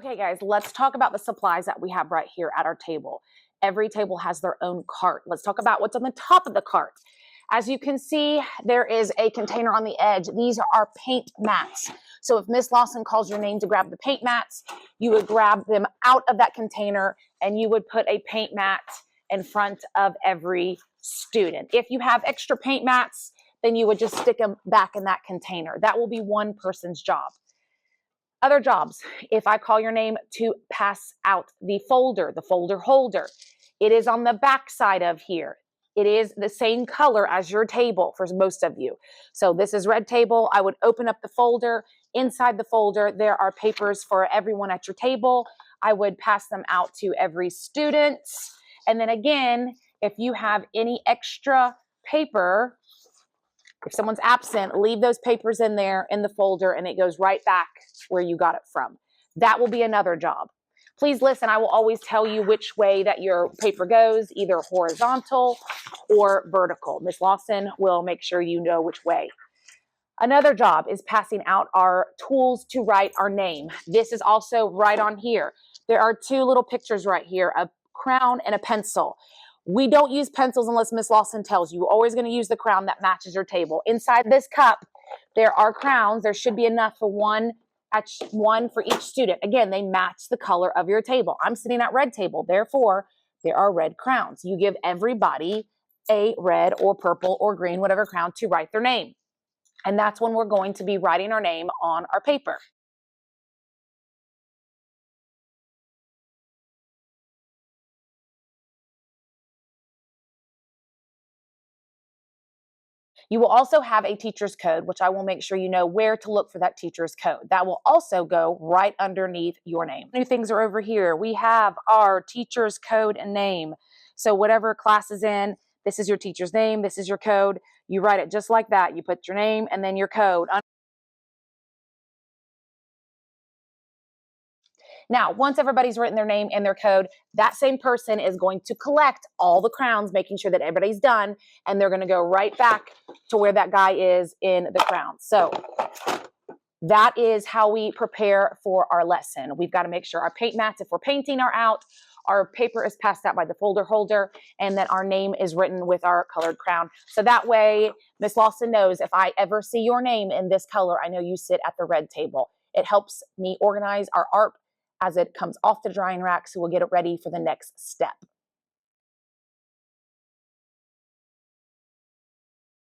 Okay, guys, let's talk about the supplies that we have right here at our table. Every table has their own cart. Let's talk about what's on the top of the cart. As you can see, there is a container on the edge. These are our paint mats. So if Miss Lawson calls your name to grab the paint mats, you would grab them out of that container and you would put a paint mat in front of every student. If you have extra paint mats, then you would just stick them back in that container. That will be one person's job. Other jobs, if I call your name to pass out the folder holder, it is on the back side of here. It is the same color as your table for most of you. So this is red table. I would open up the folder. Inside the folder, there are papers for everyone at your table. I would pass them out to every student. And then again, if you have any extra paper, if someone's absent, leave those papers in there in the folder and it goes right back where you got it from. That will be another job. Please listen, I will always tell you which way that your paper goes, either horizontal or vertical. Miss Lawson will make sure you know which way. Another job is passing out our tools to write our name. This is also right on here. There are two little pictures right here, a crown and a pencil. We don't use pencils unless Miss Lawson tells you. You're always going to use the crown that matches your table. Inside this cup, there are crowns. There should be enough for one for each student. Again, they match the color of your table. I'm sitting at red table. Therefore, there are red crowns. You give everybody a red or purple or green, whatever crown, to write their name. And that's when we're going to be writing our name on our paper. You will also have a teacher's code, which I will make sure you know where to look for that teacher's code. That will also go right underneath your name. New things are over here. We have our teacher's code and name. So whatever class is in, this is your teacher's name, this is your code. You write it just like that. You put your name and then your code. Now, once everybody's written their name and their code, that same person is going to collect all the crowns, making sure that everybody's done, and they're going to go right back to where that guy is in the crowns. So that is how we prepare for our lesson. We've got to make sure our paint mats, if we're painting, are out, our paper is passed out by the folder holder, and that our name is written with our colored crown. So that way, Miss Lawson knows if I ever see your name in this color, I know you sit at the red table. It helps me organize our art as it comes off the drying rack, so we'll get it ready for the next step.